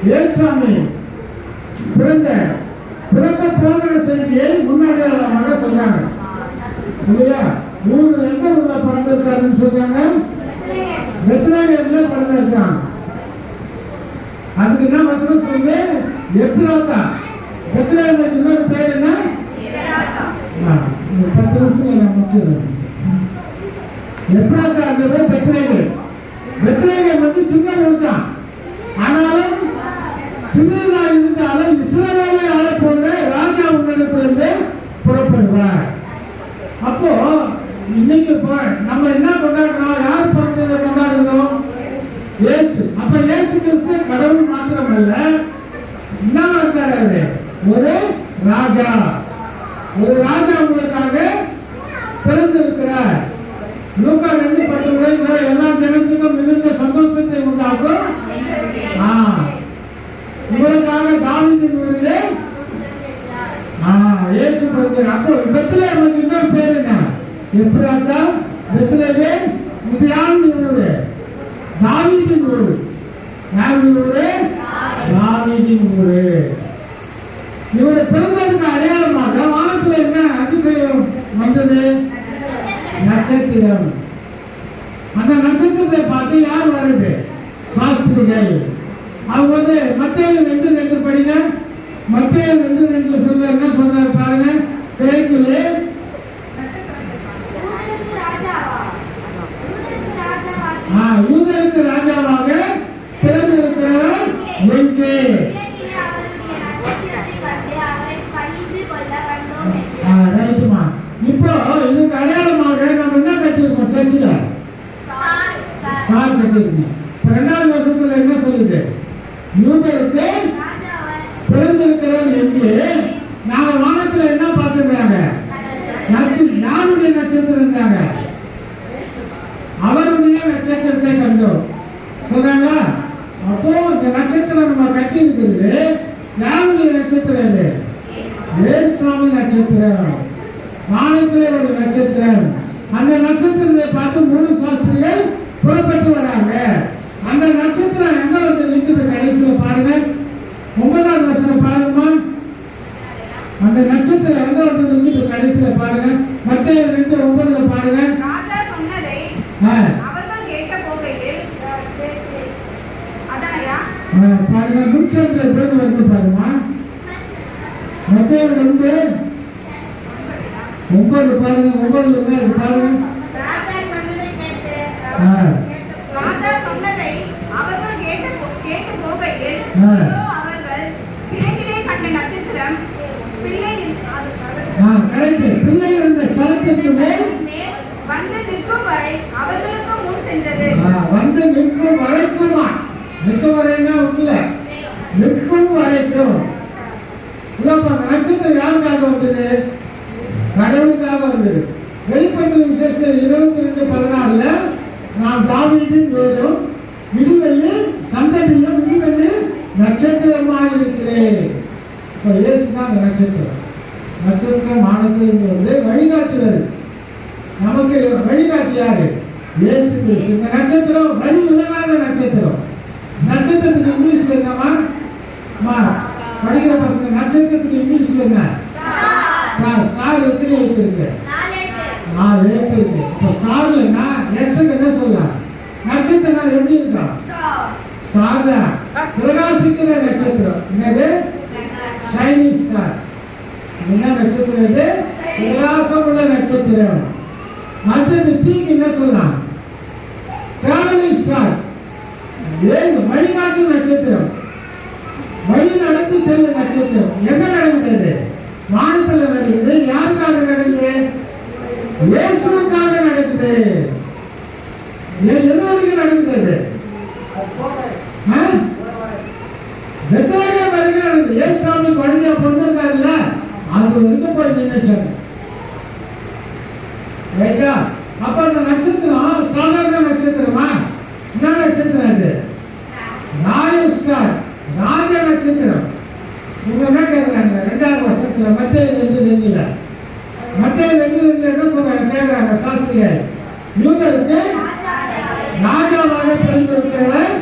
இயேசுசாமி பிறக்க போகிற செய்தியை முன்னாடியாக சொல்றாங்க இல்லையா? ஊர் எந்த ஊர்ல பிறந்திருக்காருன்னு சொல்றாங்க? பெத்லகேம்ல பிறந்திருக்காங்க. அதுக்கு என்ன வசனம் சொல்லு? எப்ராத்தா. பெத்லகேமுக்கு இன்னொரு பேர் என்ன? 10 நிமிஷம் நான் முடிச்சிடுறேன். எப்ராத்தாங்கிறது பெத்லகேம். பெத்லகேம் வந்து சின்ன ஊர் தான். ஆனாலும் சின்னதா இருந்தாலும் இஸ்ரவேலை ஆளப்போன்ற ராஜா உன்னிடத்திலிருந்து புறப்படுவார். அப்போ இன்னைக்கு நம்ம என்ன கொண்டாடுறோம்? யார் பிறந்ததை கொண்டாடுறோம்? இயேசு. அப்ப இயேசு கிறிஸ்து கடவுள் மாத்திரமல்ல, என்ன இருக்காரு? ஒரு ராஜா. ஒரு ராஜா உங்களுக்காக பிறந்திருக்கிறார். லூக்கா 2:10 எல்லா ஜனத்துக்கும் மிகுந்த சந்தோஷத்தை உண்டாகும். இவருக்காக தாவீதின் ஊரிலே இயேசு பிறந்தார். அப்போ பெத்லகேமுக்கு இன்னொரு பேர் என்ன? எப்ராத்தா, பெத்லகேம், இது யாருடைய ஊரு? தாவீதின் ஊரு. யாருடைய ஊரு? தாவீதின் ஊரு. இவரை பிறந்ததுக்கு அடையாளமாக வானத்துல என்ன அதிசயம் வந்தது? நட்சத்திரம். அந்த நட்சத்திரத்தை பார்த்து யார் வருது? சாஸ்திரிகள். அவங்க வந்து மத்தேயு 2:2 படிங்க. மத்தேயு 2:2 சொல்ல என்ன சொல்றாரு பாருங்க. கிழக்கிலே யூதருக்கு ராஜாவாக பிறந்திருக்கிறவர் எங்கே? ரைட்டுமா. இப்போ இதுக்கு அடையாளமாக நம்ம என்ன கட்டிருக்கோம்? சர்ச்சில் கட்டிருக்கோம். 2வது வருஷத்துல என்ன சொல்லுது? யூதருக்கு பிறந்திருக்கிறவர் எங்கே? நாம வானத்துல என்ன பார்த்துருக்காங்க? யாருடைய நட்சத்திரம் இருந்தாங்க? அவருடைய நட்சத்திரத்தை கண்டோம் சொல்றாங்களா? அப்போ இந்த நட்சத்திரம் நம்ம கட்டி இருக்குது. யாருடைய நட்சத்திரம் இது? இயேசுசாமி நட்சத்திரம். வானத்திலே ஒரு நட்சத்திரம். அந்த நட்சத்திரத்தை பார்த்து 3 சாஸ்திரிகள் புறப்பட்டு வராங்க. அந்த நட்சத்திரம் எங்க வந்து நிற்குது? கடைசியில பாருங்க, 9வது வசனம் பாருங்கம்மா. அந்த நட்சத்திரம் எங்க வந்து நிற்குது? கடைசியில பாருங்க, மத்தேயு 2:9 பாருங்க. பாருங்க, நூற்றம்பது பேர் வந்து பாருமா. மத்தேயு 2:9 பாருங்க. 9 பாருங்க. பிள்ளை இருந்த ஸ்தலத்திற்கு மேல் வந்து நிற்கும் வரை அவர்களுக்கு முன் சென்றது. வந்து நிற்கும் வரைக்குமா? நிற்கும் வரைன்னா உள்ள நிற்கும் வரைக்கும். நட்சத்திரம் யாருக்காக வந்தது? கடவுளுக்காக வந்தது. வெளிப்படுத்தும் விசேஷம் 22:14 நான் தாவீதின் வேரும் விடிவெளியில் சந்ததியும் விடிவெளியில் நட்சத்திரமாக இருக்கிறேன். இப்போ இயேசு தான் அந்த நட்சத்திரம். நட்சத்திரம் வானத்திலிருந்து வந்து வழிகாட்டுவது. நமக்கு வழிகாட்டி யாரு? இயேசு கிறிஸ்து. இந்த நட்சத்திரம் வழி விலகாத நட்சத்திரம். நட்சத்திரத்துக்கு இங்கிலீஷ்ல என்னமா படிக்கிற பசங்க? நட்சத்திரத்துக்கு இங்கிலீஷ்ல என்ன? ஸ்டார். எத்தனை எழுத்து இருக்கு? 4 எழுத்து இருக்கு. இப்போ ஸ்டார்ல என்ன சொல்லலாம்? நட்சத்திரம் எப்படி இருக்கா? ஸ்டார் தான். பிரகாசிக்கிற நட்சத்திரம். என்னது? Shining star. என்ன நட்சத்திரம் இது? பிரகாசம் உள்ள நட்சத்திரம். அடுத்தது தீக்கு என்ன சொல்லலாம்? Travelling star. வழிகாட்டும் நட்சத்திரம். வழி நடத்தி செல்லும் நட்சத்திரம். எங்க நடந்தது? வானத்துல நடக்குது. யாருக்காக நடக்குது? இயேசுவுக்காக நடக்குது. எதுவரைக்கும் நடக்குது? பெத்லகேம் வரைக்கும் நடக்குது. இயேசுசாமி குழந்தையா பிறந்திருக்காருல்ல, அது வரைக்கும் போய் நினைச்சாங்க. ரைட்டா? அப்ப அந்த நட்சத்திரம் சாதாரண நட்சத்திரமா? என்ன நட்சத்திரம் அது? Royal star. ராஜ நட்சத்திரம். இவங்க என்ன கேட்கிறாங்க? 2வது வருஷத்துல மத்தேயு 2:2 மத்தேயு 2:2 என்ன சொல்றாங்க? கேட்கிறாங்க சாஸ்திரிகள், யூதருக்கு ராஜாவாக பிறந்திருக்கிறவர்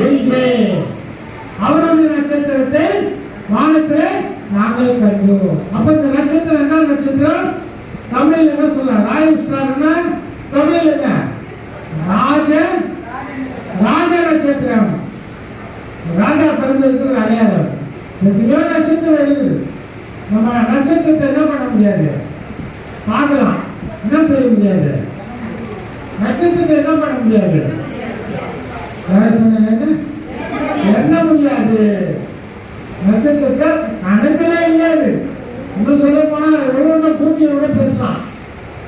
எங்கே? அவருடைய நட்சத்திரத்தை வானத்திலே நாங்கள் கண்டோம். அப்ப இந்த நட்சத்திரம் என்ன நட்சத்திரம்? தமிழ் என்ன சொல்ல? ராயல் ஸ்டார்னா தமிழ் என்ன? ராஜ ராஜ நட்சத்திரம். ராஜா பிறந்திருக்கிறது அடையாளம். எத்தனையோ நட்சத்திரம் இருக்குது. நம்ம நட்சத்திரத்தை என்ன பண்ண முடியாது? பார்க்கலாம், என்ன செய்ய முடியாது? நட்சத்திரத்தை என்ன பண்ண முடியாது? என்ன முடியாது? நட்சத்திரத்தை கணக்கிலே இல்லையாது. இன்னும் சொல்ல போனா ஒரு ஒன்று பூமியை விட பெருசான்.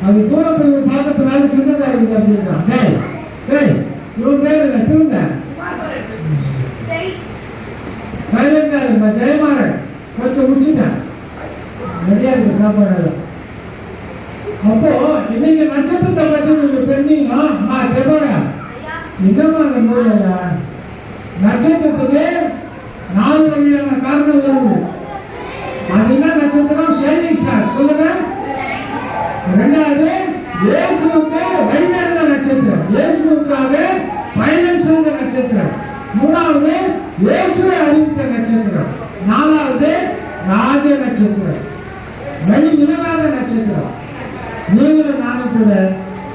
அது தூரத்தில் பார்க்கறதுனால சின்னதா இருக்கு அப்படின்றான். இவன் பேர் என்ன? திரும்ப சைலண்டா இருந்தா ஜெயமாறன் கொஞ்சம் முடிச்சுட்டேன். நிறையா இருக்கு சாப்பாடு. அப்போ இன்னைக்கு நட்சத்திரத்தை பற்றி நீங்க தெரிஞ்சீங்கன்னா இதமா அந்த மூலையா நட்சத்திரத்துக்கு 4 வகையான காரணம் வருது. அது என்ன நட்சத்திரம்? Shining star. சொல்லுங்க. ரெண்டாவது இயேசுவுக்கு வைநேர்ந்த நட்சத்திரம், இயேசுவுக்காக பயணம் செய்த நட்சத்திரம். மூணாவது இயேசுவை அறிவித்த நட்சத்திரம். நாலாவது ராஜ நட்சத்திரம், வழி நிலவாத நட்சத்திரம். நீங்களும் நானும் கூட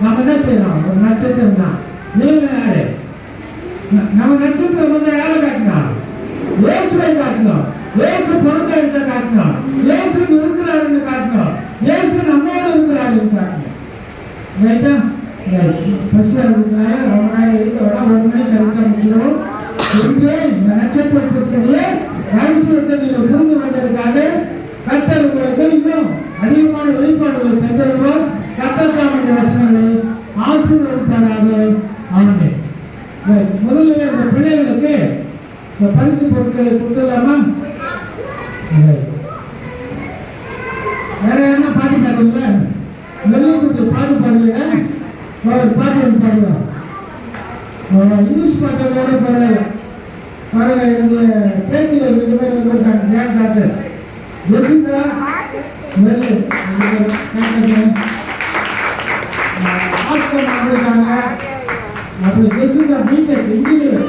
நம்ம என்ன செய்யறோம்? ஒரு நட்சத்திரம் தான். நீங்களும் யாரு? நம்ம நட்சத்திரம் வந்து யாரை காட்டணும்? இயேசுவை காட்டணும். இயேசு பொறுத்த காட்டணும். இயேசு இருக்கிறாருன்னு காட்டணும். இயேசு நம்மோடு இருக்கிறாருன்னு காட்டணும். ரைட்டா? ரொம்ப நாள் இருக்கிறோட 1 மணிக்கு ஆரம்பிச்சிடும். இந்த நட்சத்திரத்திற்குரிய ரகசியத்தை நீங்கள் புரிந்து கொண்டதற்காக கர்த்தர் உங்களுக்கு இன்னும் அதிகமான வெளிப்பாடுகளை தந்தருவார். கர்த்தர் தாமிய வசனங்களை ஆசீர்வதிப்பாராக. ஆமென். முதல்ல இந்த பிள்ளைகளுக்கு இந்த பரிசு பொருட்களை கொடுத்துடலாமா? வேற என்ன பாட்டு பாடுங்களா? வெள்ளைக்குட்டி பாட்டு பாடுங்க. பாட்டு ஒன்று பாடுவோம். இங்கிலீஷ் பாட்டை வேற பரவாயில்ல. பாருங்க, என்னுடைய பேச்சில் 2 பேர் வந்திருக்காங்க. கிராண்ட் டாக்டர் ஜெசிகா வந்திருக்காங்க. அப்புறம் ஜெசிகா பிடெக் இன்ஜினியர்,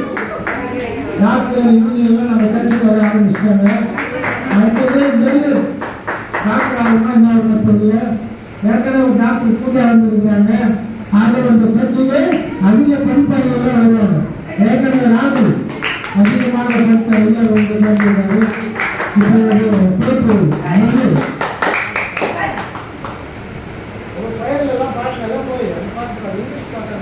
டாக்டர் இன்ஜினியர்லாம் நம்ம சர்ச்சுக்கு வர ஆரம்பிச்சிட்டாங்க. அடுத்தது மெடிக்கல் டாக்டர் ஆகணும்னா என்ன பொருள் ஏற்கனவே ஒரு டாக்டர் பூஜா வந்துருக்குறாங்க. ஆக அந்த சர்ச்சுக்கு அதிக படிப்பாளர்கள் வருவாங்க. ஏற்கனவே ராகுல் அதிகமான படிப்பாளர்கள் வந்து சேர்ந்துருக்காரு. பெயர்களெல்லாம் பாட்டுலாம் போய் பாட்டு இங்கிலீஷ் பாட்டு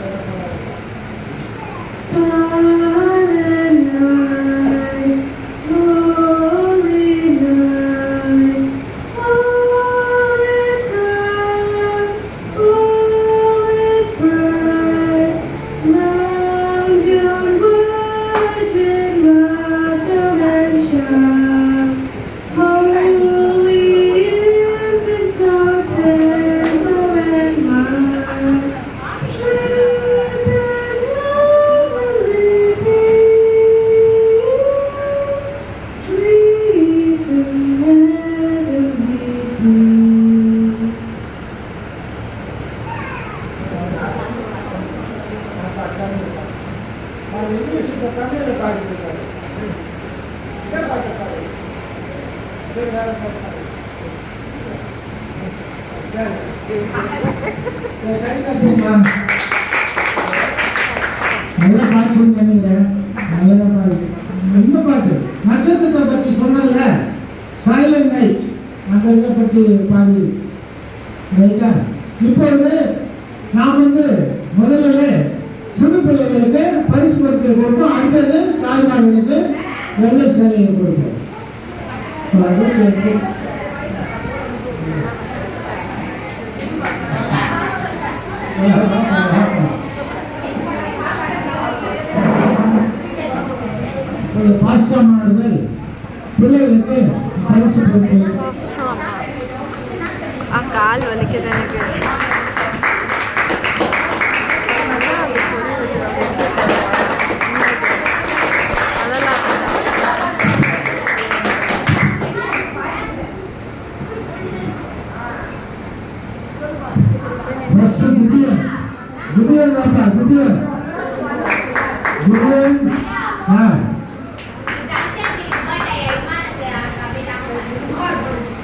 நல்ல பாட்டு நினைக்கிறேன். நல்ல பாட்டு. இந்த பாட்டு நட்சத்திரத்தை பற்றி சொன்னல, சைலண்ட் நைட் அந்த இதை பற்றி பாடி. ரைட்டா? இப்பொழுது நாம் வந்து முதல்ல சிறு பிள்ளைகளுக்கு பரிசு பொருட்கள் கொடுப்போம். அடுத்தது தாய்மார்களுக்கு வெள்ளை சேலையை கொடுப்போம். பாஸ்டர்மார்கள் பிள்ளைகளுக்கு பரிசு பொருட்கள். கால் வலிக்குது எனக்கு.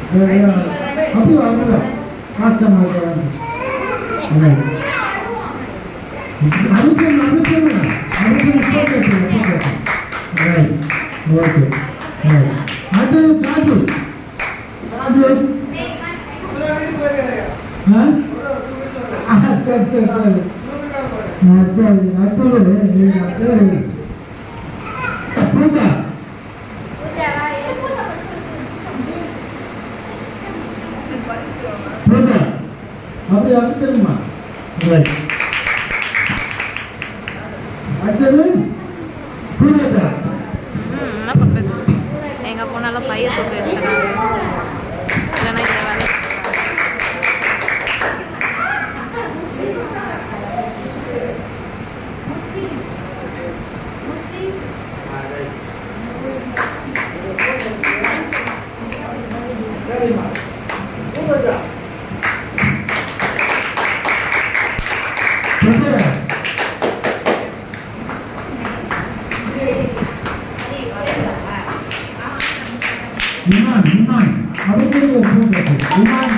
அப்படி வரல கஷ்டமாக அதுக்கு ஓகே அது சாட்டு சரி சரி சரி பூஜா பூஜா அப்படி அது தெரியுமா அடுத்தது பூஜா என்ன பண்ணுறது எங்கே போனாலும் பைய தூக்க வச்சிடறாங்க இல்லைன்னா இந்த வேலை சரிம்மா Pooja Iman, Iman, apa tu yang kau cakap? Iman,